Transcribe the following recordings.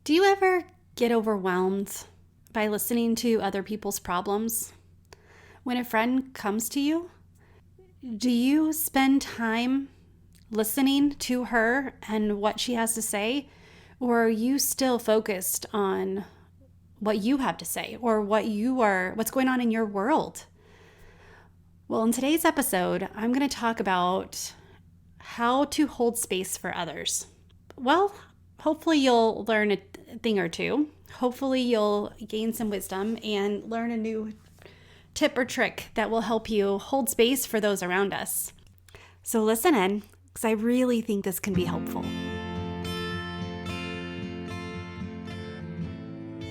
Do you ever get overwhelmed by listening to other people's problems? When a friend comes to you, do you spend time listening to her and what she has to say? Or are you still focused on what you have to say or what's going on in your world? Well, in today's episode, I'm going to talk about how to hold space for others. Well, hopefully you'll learn a thing or two. Hopefully you'll gain some wisdom and learn a new tip or trick that will help you hold space for those around us. So listen in, because I really think this can be helpful.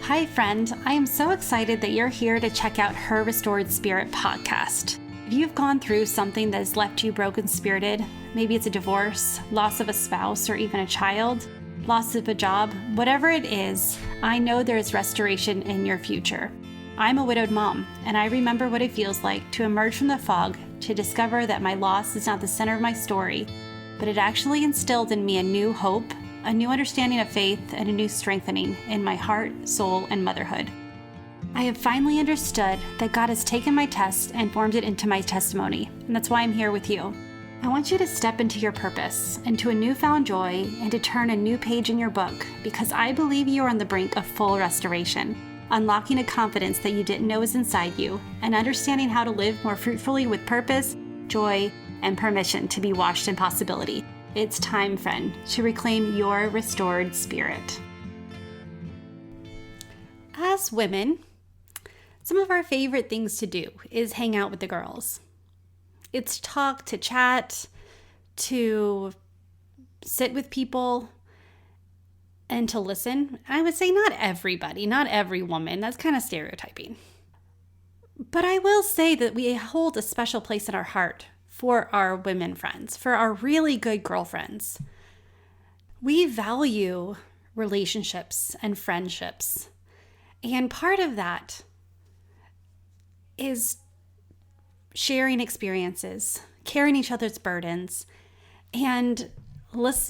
Hi, friend. I am so excited that you're here to check out Her Restored Spirit podcast. If you've gone through something that has left you broken-spirited, maybe it's a divorce, loss of a spouse, or even a child, loss of a job, whatever it is, I know there is restoration in your future. I'm a widowed mom, and I remember what it feels like to emerge from the fog to discover that my loss is not the center of my story, but it actually instilled in me a new hope, a new understanding of faith, and a new strengthening in my heart, soul, and motherhood. I have finally understood that God has taken my test and formed it into my testimony, and that's why I'm here with you. I want you to step into your purpose, into a newfound joy, and to turn a new page in your book, because I believe you are on the brink of full restoration, unlocking a confidence that you didn't know was inside you, and understanding how to live more fruitfully with purpose, joy, and permission to be washed in possibility. It's time, friend, to reclaim your restored spirit. As women, some of our favorite things to do is hang out with the girls. It's talk, to chat, to sit with people, and to listen. I would say not everybody, not every woman. That's kind of stereotyping. But I will say that we hold a special place in our heart for our women friends, for our really good girlfriends. We value relationships and friendships. And part of that is sharing experiences, carrying each other's burdens, and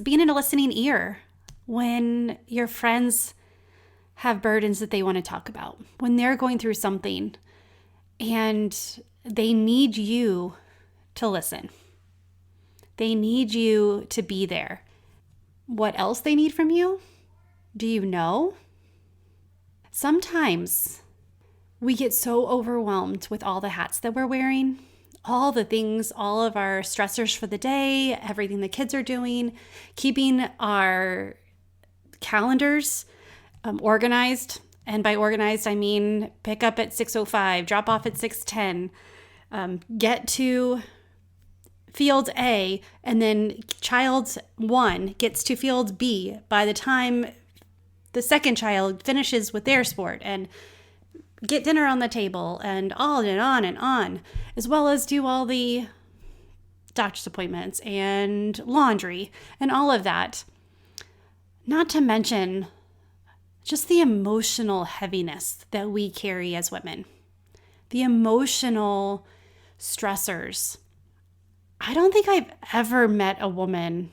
being in a listening ear when your friends have burdens that they want to talk about, when they're going through something and they need you to listen. They need you to be there. What else they need from you? Do you know? Sometimes we get so overwhelmed with all the hats that we're wearing, all the things, all of our stressors for the day, everything the kids are doing, keeping our calendars organized. And by organized, I mean pick up at 6:05, drop off at 6:10, get to field A, and then child 1 gets to field B by the time the second child finishes with their sport, and get dinner on the table, and on, as well as do all the doctor's appointments and laundry and all of that. Not to mention just the emotional heaviness that we carry as women, the emotional stressors. I don't think I've ever met a woman,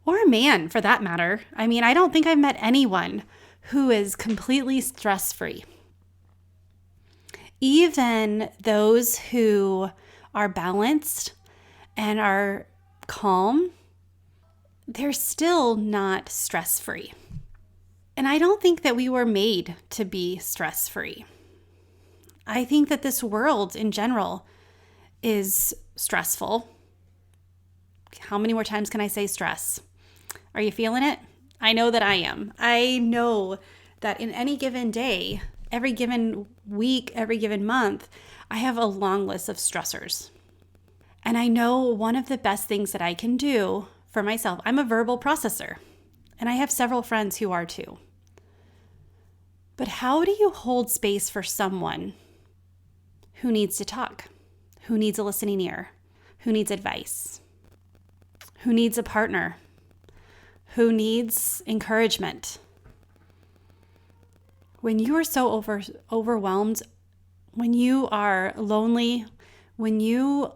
or a man for that matter. I mean, I don't think I've met anyone who is completely stress-free. Even those who are balanced and are calm, they're still not stress-free. And I don't think that we were made to be stress-free. I think that this world in general is stressful. How many more times can I say stress? Are you feeling it? I know that I am. I know that in any given day, every given week, every given month, I have a long list of stressors. And I know one of the best things that I can do for myself, I'm a verbal processor, and I have several friends who are too. But how do you hold space for someone who needs to talk, who needs a listening ear, who needs advice, who needs a partner, who needs encouragement? When you are so overwhelmed, when you are lonely, when you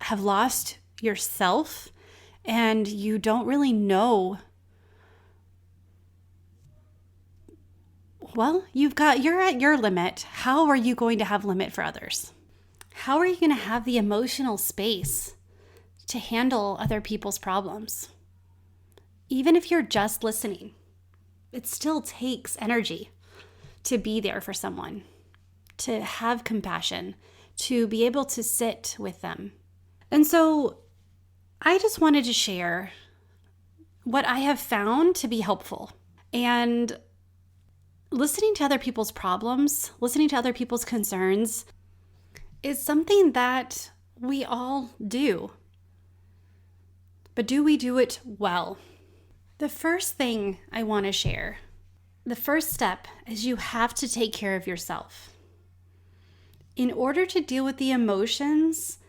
have lost yourself and you don't really know Well, you're at your limit. How are you going to have limit for others? How are you going to have the emotional space to handle other people's problems? Even if you're just listening, it still takes energy to be there for someone, to have compassion, to be able to sit with them. And so I just wanted to share what I have found to be helpful. And listening to other people's problems, listening to other people's concerns is something that we all do. But do we do it well? The first thing I want to share, the first step is you have to take care of yourself. In order to deal with the emotions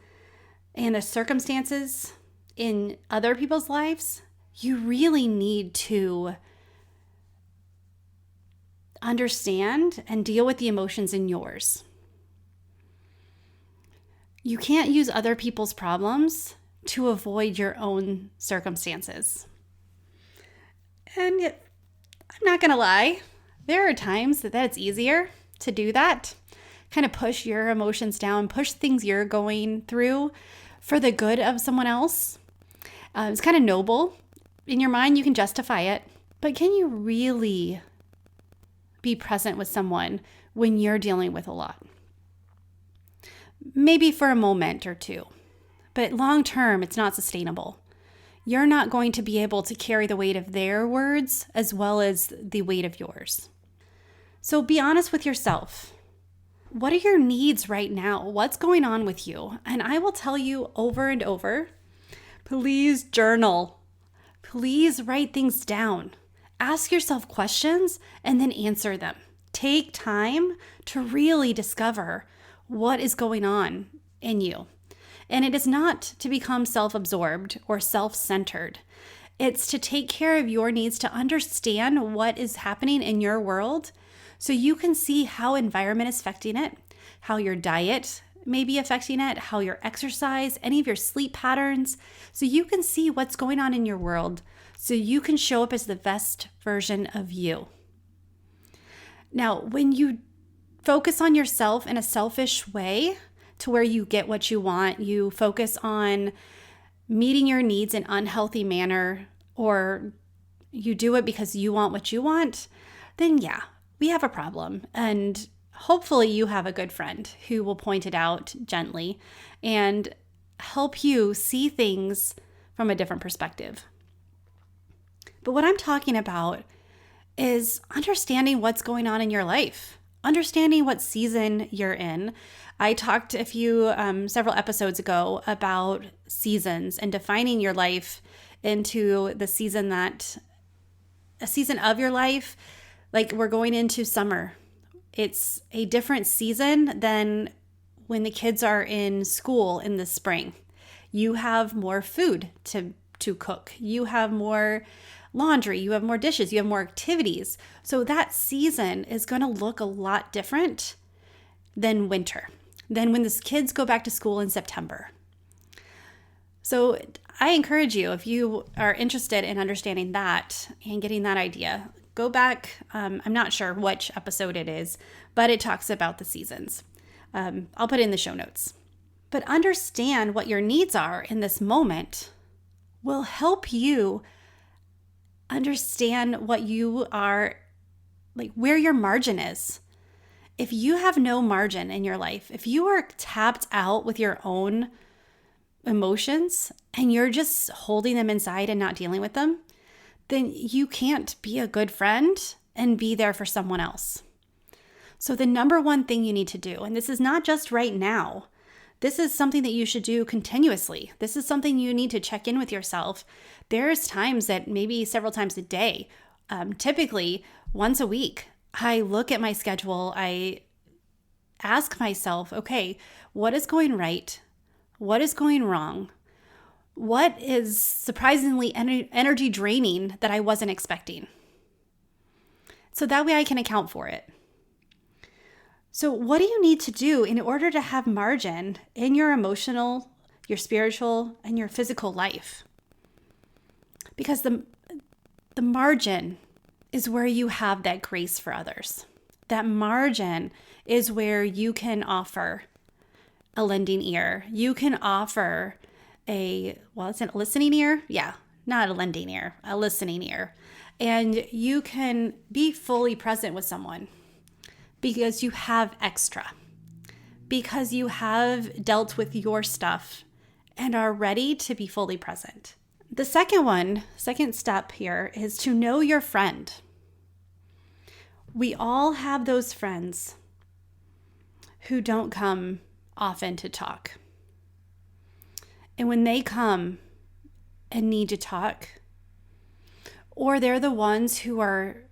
and the circumstances in other people's lives, you really need to understand and deal with the emotions in yours. You can't use other people's problems to avoid your own circumstances. And I'm not going to lie, there are times that it's easier to do that, kind of push your emotions down, push things you're going through for the good of someone else. It's kind of noble. In your mind, you can justify it, but can you really be present with someone when you're dealing with a lot? Maybe for a moment or two, but long term, it's not sustainable. You're not going to be able to carry the weight of their words as well as the weight of yours. So be honest with yourself. What are your needs right now? What's going on with you? And I will tell you over and over, please journal. Please write things down. Ask yourself questions and then answer them. Take time to really discover what is going on in you. And it is not to become self-absorbed or self-centered. It's to take care of your needs, to understand what is happening in your world so you can see how environment is affecting it, how your diet may be affecting it, how your exercise, any of your sleep patterns, so you can see what's going on in your world so you can show up as the best version of you. Now, when you focus on yourself in a selfish way to where you get what you want, you focus on meeting your needs in an unhealthy manner, or you do it because you want what you want, then yeah, we have a problem. And hopefully you have a good friend who will point it out gently and help you see things from a different perspective. But what I'm talking about is understanding what's going on in your life, understanding what season you're in. I talked several episodes ago about seasons and defining your life into a season of your life, like we're going into summer. It's a different season than when the kids are in school in the spring. You have more food to cook. You have more laundry. You have more dishes. You have more activities. So that season is going to look a lot different than winter, than when the kids go back to school in September. So I encourage you, if you are interested in understanding that and getting that idea, go back. I'm not sure which episode it is, but it talks about the seasons. I'll put it in the show notes. But understand what your needs are in this moment will help you understand what you are, like where your margin is. If you have no margin in your life, if you are tapped out with your own emotions and you're just holding them inside and not dealing with them, then you can't be a good friend and be there for someone else. So the number one thing you need to do, and this is not just right now, this is something that you should do continuously. This is something you need to check in with yourself. There's times that maybe several times a day, typically once a week, I look at my schedule. I ask myself, okay, what is going right? What is going wrong? What is surprisingly energy draining that I wasn't expecting? So that way I can account for it. So what do you need to do in order to have margin in your emotional, your spiritual, and your physical life? Because the margin is where you have that grace for others. That margin is where you can offer a lending ear. You can offer it's a listening ear? Yeah, not a lending ear, a listening ear. And you can be fully present with someone because you have extra, because you have dealt with your stuff and are ready to be fully present. The second step here is to know your friend. We all have those friends who don't come often to talk. And when they come and need to talk, or they're the ones who are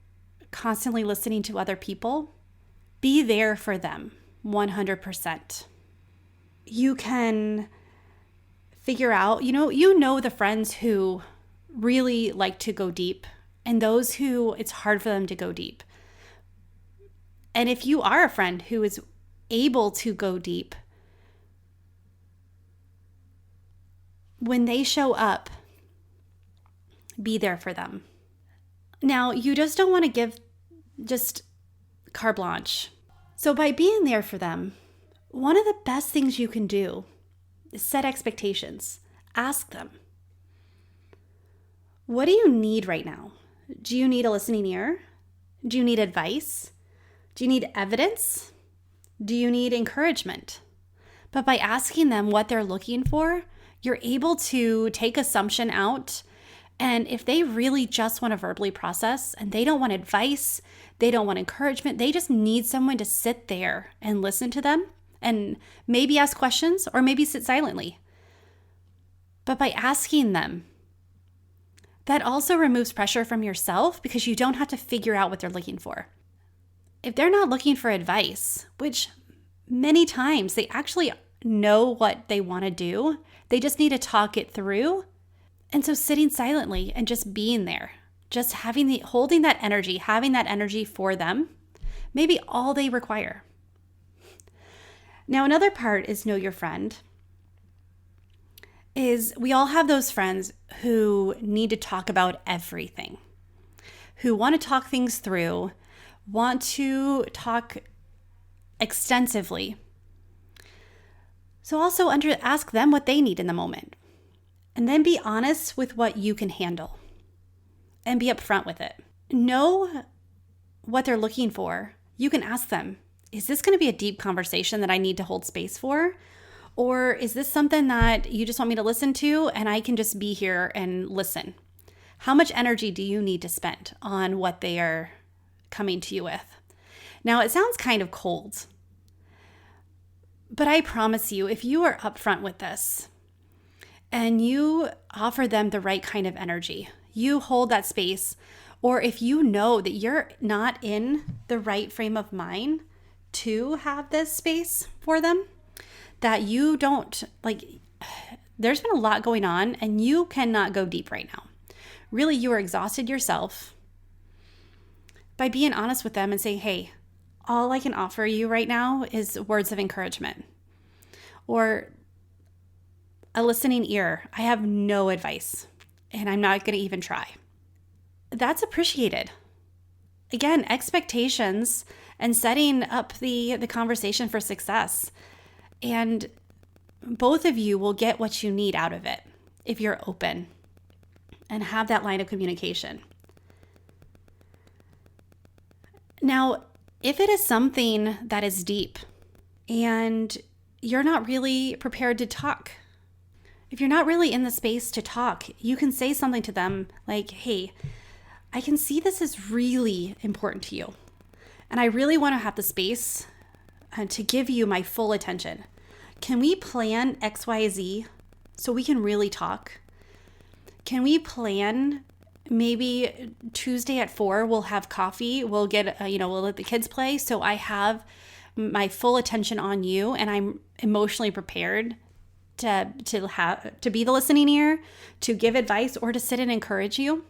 constantly listening to other people, be there for them 100%. You can figure out, you know the friends who really like to go deep and those who it's hard for them to go deep. And if you are a friend who is able to go deep, when they show up, be there for them. Now, you just don't want to give just carte blanche. So by being there for them, one of the best things you can do is set expectations. Ask them, what do you need right now? Do you need a listening ear? Do you need advice? Do you need evidence? Do you need encouragement? But by asking them what they're looking for, you're able to take assumption out. And if they really just want to verbally process and they don't want advice, they don't want encouragement, they just need someone to sit there and listen to them and maybe ask questions or maybe sit silently. But by asking them, that also removes pressure from yourself because you don't have to figure out what they're looking for. If they're not looking for advice, which many times they actually know what they want to do, they just need to talk it through. And so sitting silently and just being there, just holding that energy, having that energy for them, maybe all they require. Now, another part is know your friend. Is we all have those friends who need to talk about everything, who want to talk things through, want to talk extensively. So also ask them what they need in the moment. And then be honest with what you can handle and be upfront with it. Know what they're looking for. You can ask them, is this going to be a deep conversation that I need to hold space for? Or is this something that you just want me to listen to and I can just be here and listen? How much energy do you need to spend on what they are coming to you with? Now, it sounds kind of cold, but I promise you, if you are upfront with this, and you offer them the right kind of energy, you hold that space, or if you know that you're not in the right frame of mind to have this space for them, that you don't, there's been a lot going on and you cannot go deep right now. Really, you are exhausted yourself. By being honest with them and saying, hey, all I can offer you right now is words of encouragement. Or a listening ear. I have no advice and I'm not going to even try. That's appreciated. Again, expectations and setting up the conversation for success. And both of you will get what you need out of it if you're open and have that line of communication. Now, if it is something that is deep and you're not really prepared to talk, if you're not really in the space to talk, you can say something to them like, hey, I can see this is really important to you. And I really want to have the space to give you my full attention. Can we plan XYZ so we can really talk? Can we plan maybe Tuesday at 4, we'll have coffee, we'll get, we'll let the kids play. So I have my full attention on you and I'm emotionally prepared to be the listening ear, to give advice or to sit and encourage you.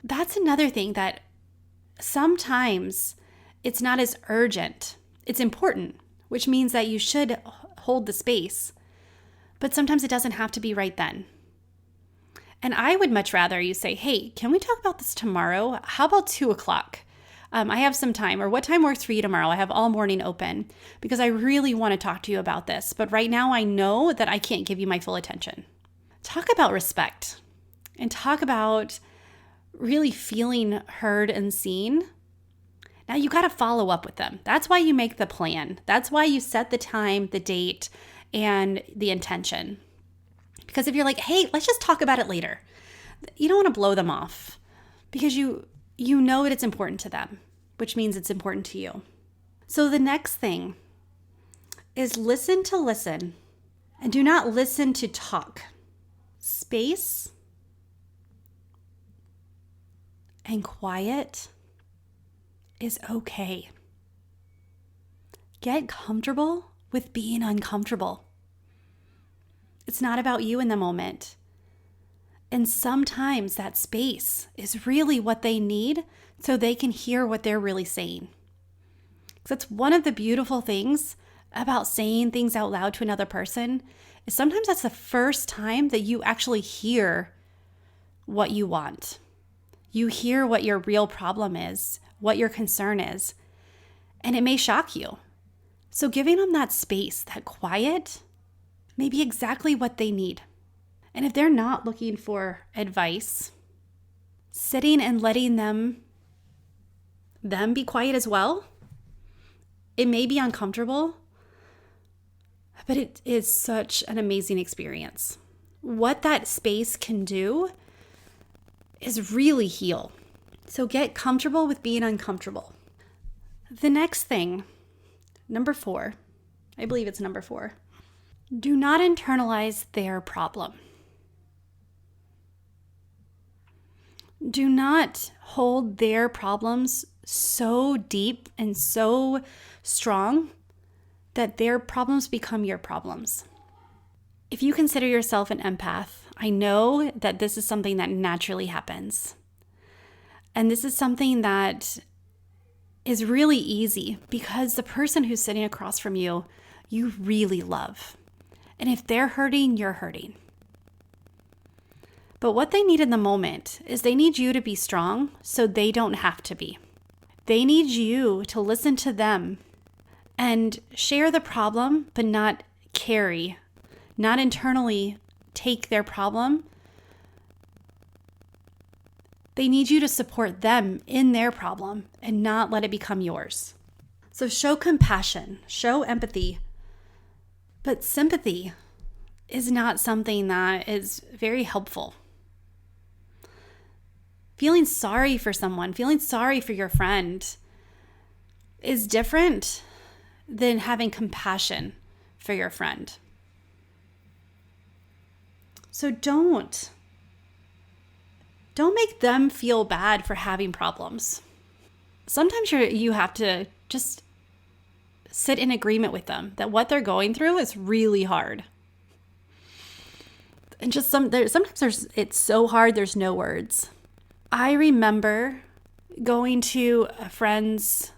That's another thing that sometimes it's not as urgent. It's important, which means that you should hold the space, but sometimes it doesn't have to be right then. And I would much rather you say, hey, can we talk about this tomorrow? How about 2:00? I have some time, or what time works for you tomorrow? I have all morning open because I really want to talk to you about this. But right now I know that I can't give you my full attention. Talk about respect and talk about really feeling heard and seen. Now you got to follow up with them. That's why you make the plan. That's why you set the time, the date, and the intention. Because if you're like, hey, let's just talk about it later, you don't want to blow them off because you know that it's important to them, which means it's important to you. So the next thing is listen to listen and do not listen to talk. Space and quiet is okay. Get comfortable with being uncomfortable. It's not about you in the moment. And sometimes that space is really what they need so they can hear what they're really saying. Because that's one of the beautiful things about saying things out loud to another person is sometimes that's the first time that you actually hear what you want. You hear what your real problem is, what your concern is, and it may shock you. So giving them that space, that quiet, may be exactly what they need. And if they're not looking for advice, sitting and letting them be quiet as well, it may be uncomfortable, but it is such an amazing experience. What that space can do is really heal. So get comfortable with being uncomfortable. The next thing, number 4, I believe it's number 4, do not internalize their problem. Do not hold their problems so deep and so strong that their problems become your problems. If you consider yourself an empath, I know that this is something that naturally happens. And this is something that is really easy because the person who's sitting across from you, you really love. And if they're hurting, you're hurting. But what they need in the moment is they need you to be strong so they don't have to be. They need you to listen to them and share the problem, but not carry, not internally take their problem. They need you to support them in their problem and not let it become yours. So show compassion, show empathy, but sympathy is not something that is very helpful. Feeling sorry for someone, feeling sorry for your friend is different than having compassion for your friend. So don't make them feel bad for having problems. Sometimes you have to just sit in agreement with them that what they're going through is really hard. And just sometimes it's so hard there's no words. I remember going to a friend's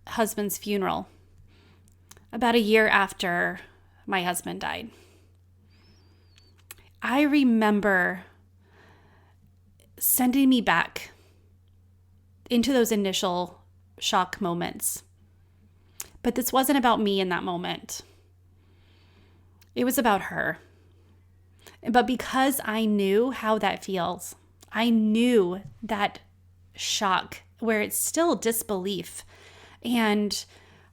husband's funeral about a year after my husband died. I remember sending me back into those initial shock moments. But this wasn't about me in that moment. It was about her. But because I knew how that feels, I knew that shock where it's still disbelief and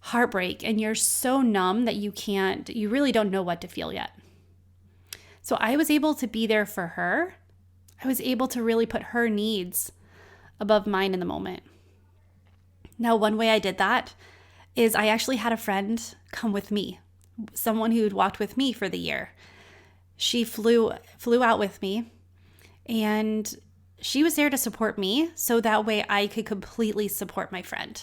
heartbreak, and you're so numb that you really don't know what to feel yet. So I was able to be there for her. I was able to really put her needs above mine in the moment. Now, one way I did that is I actually had a friend come with me, someone who had walked with me for the year. She flew out with me, and she was there to support me so that way I could completely support my friend.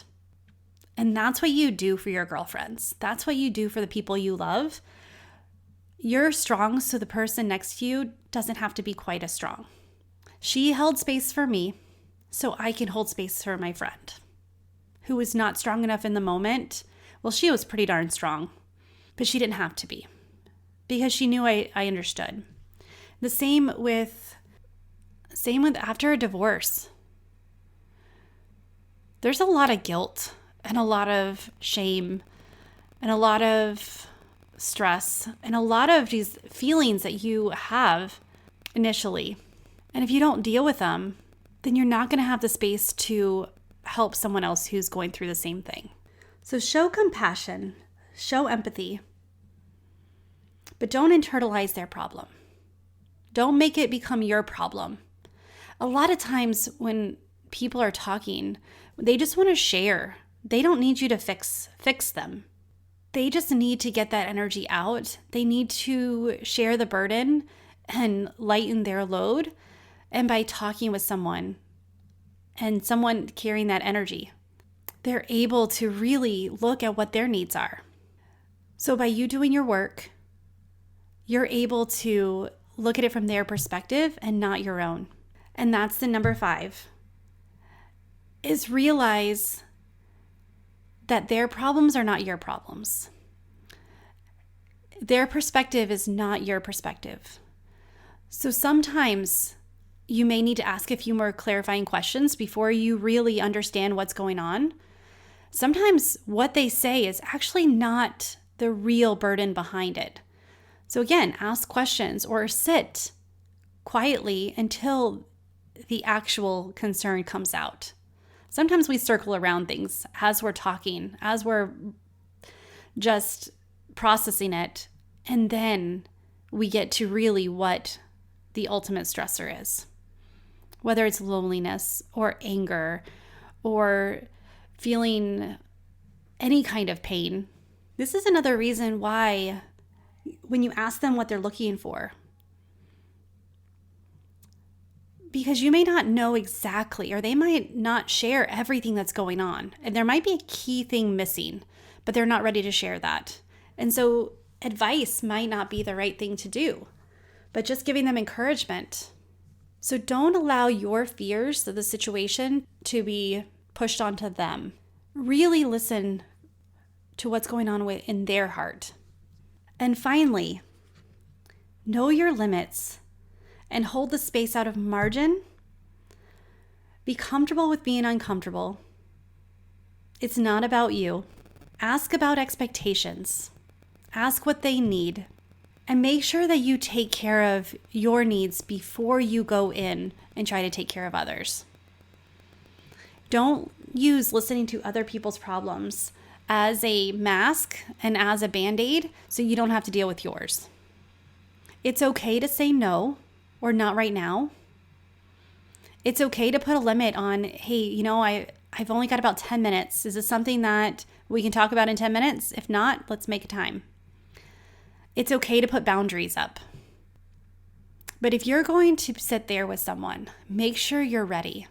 And that's what you do for your girlfriends. That's what you do for the people you love. You're strong so the person next to you doesn't have to be quite as strong. She held space for me so I can hold space for my friend who was not strong enough in the moment. Well, she was pretty darn strong, but she didn't have to be because she knew I understood. The same with after a divorce. there's a lot of guilt and a lot of shame and a lot of stress and a lot of these feelings that you have initially. And if you don't deal with them, then you're not going to have the space to help someone else who's going through the same thing. So show compassion, show empathy, but don't internalize their problem. Don't make it become your problem. A lot of times when people are talking, they just want to share. They don't need you to fix them. They just need to get that energy out. They need to share the burden and lighten their load. And by talking with someone and someone carrying that energy, they're able to really look at what their needs are. So by you doing your work, you're able to look at it from their perspective and not your own. And that's the number 5, is realize that their problems are not your problems. Their perspective is not your perspective. So sometimes you may need to ask a few more clarifying questions before you really understand what's going on. Sometimes what they say is actually not the real burden behind it. So again, ask questions or sit quietly until the actual concern comes out. Sometimes we circle around things as we're talking, as we're just processing it, and then we get to really what the ultimate stressor is. Whether it's loneliness or anger or feeling any kind of pain. This is another reason why when you ask them what they're looking for, because you may not know exactly, or they might not share everything that's going on. And there might be a key thing missing, but they're not ready to share that. And so advice might not be the right thing to do, but just giving them encouragement. So don't allow your fears of the situation to be pushed onto them. Really listen to what's going on in their heart. And finally, know your limits and hold the space out of margin. Be comfortable with being uncomfortable. It's not about you. Ask about expectations. Ask what they need. And make sure that you take care of your needs before you go in and try to take care of others. Don't use listening to other people's problems as a mask and as a band-aid so you don't have to deal with yours. It's okay to say no or not right now. It's okay to put a limit on, hey, I've only got about 10 minutes. Is this something that we can talk about in 10 minutes? If not, let's make a time. It's okay to put boundaries up. But if you're going to sit there with someone, make sure you're ready.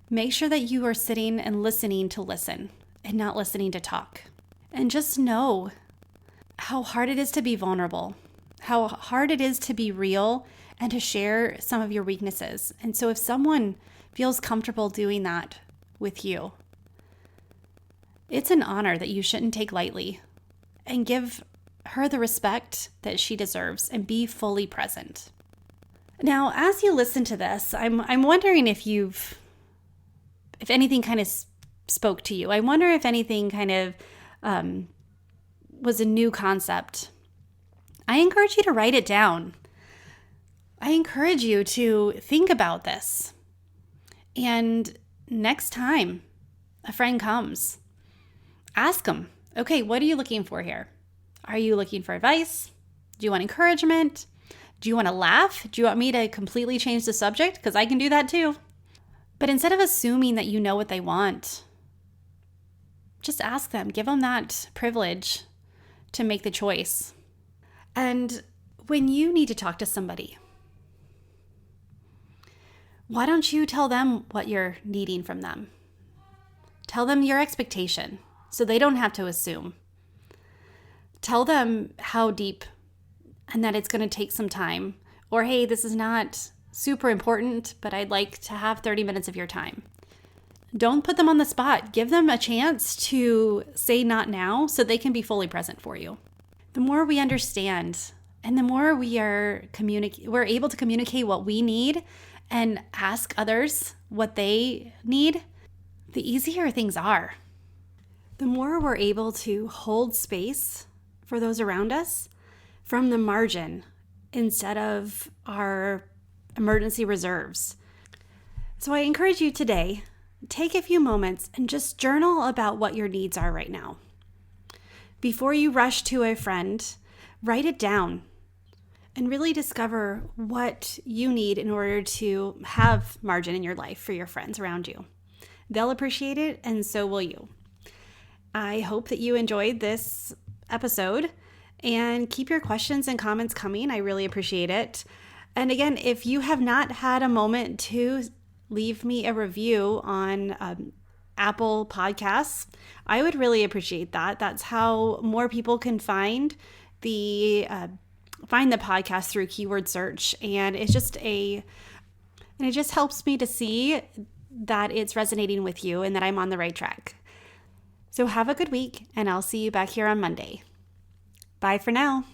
Make sure that you are sitting and listening to listen and not listening to talk. And just know how hard it is to be vulnerable, how hard it is to be real and to share some of your weaknesses. And so if someone feels comfortable doing that with you, it's an honor that you shouldn't take lightly, and give her the respect that she deserves and be fully present. Now, as you listen to this, I'm wondering if anything kind of spoke to you. I wonder if anything kind of was a new concept. I encourage you to write it down. I encourage you to think about this. And next time a friend comes, ask them, okay, what are you looking for here? Are you looking for advice? Do you want encouragement? Do you want to laugh? Do you want me to completely change the subject? Because I can do that too. But instead of assuming that you know what they want, just ask them. Give them that privilege to make the choice. And when you need to talk to somebody, why don't you tell them what you're needing from them? Tell them your expectation so they don't have to assume. Tell them how deep and that it's going to take some time. Or, hey, this is not super important, but I'd like to have 30 minutes of your time. Don't put them on the spot. Give them a chance to say not now so they can be fully present for you. The more we understand and the more we're able to communicate what we need and ask others what they need, the easier things are. The more we're able to hold space for those around us from the margin instead of our emergency reserves. So I encourage you today, take a few moments and just journal about what your needs are right now. Before you rush to a friend, write it down and really discover what you need in order to have margin in your life for your friends around you. They'll appreciate it, and so will you. I hope that you enjoyed this episode, and keep your questions and comments coming. I really appreciate it. And again, if you have not had a moment to leave me a review on Apple Podcasts, I would really appreciate that. That's how more people can find the podcast through keyword search, and it just helps me to see that it's resonating with you and that I'm on the right track. So have a good week, and I'll see you back here on Monday. Bye for now.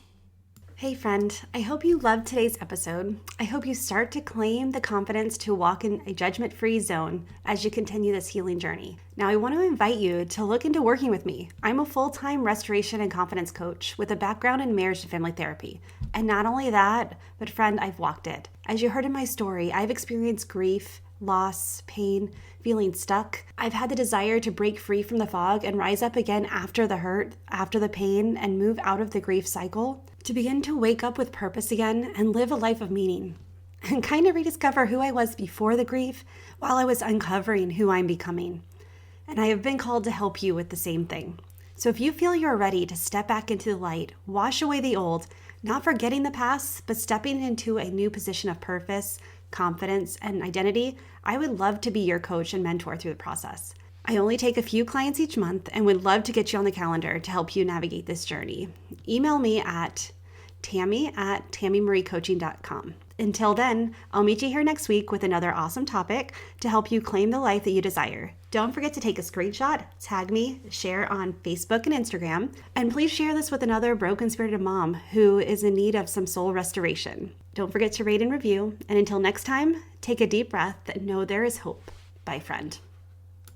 Hey friend, I hope you loved today's episode. I hope you start to claim the confidence to walk in a judgment-free zone as you continue this healing journey. Now, I want to invite you to look into working with me. I'm a full-time restoration and confidence coach with a background in marriage and family therapy. And not only that, but friend, I've walked it. As you heard in my story, I've experienced grief, loss, pain, feeling stuck. I've had the desire to break free from the fog and rise up again after the hurt, after the pain, and move out of the grief cycle, to begin to wake up with purpose again and live a life of meaning, and kind of rediscover who I was before the grief while I was uncovering who I'm becoming. And I have been called to help you with the same thing. So if you feel you're ready to step back into the light, wash away the old, not forgetting the past, but stepping into a new position of purpose, confidence, and identity, I would love to be your coach and mentor through the process. I only take a few clients each month and would love to get you on the calendar to help you navigate this journey. Email me at tammy@tammymariecoaching.com. Until then, I'll meet you here next week with another awesome topic to help you claim the life that you desire. Don't forget to take a screenshot, tag me, share on Facebook and Instagram, and please share this with another broken-spirited mom who is in need of some soul restoration. Don't forget to rate and review, and until next time, take a deep breath and know there is hope. Bye, friend.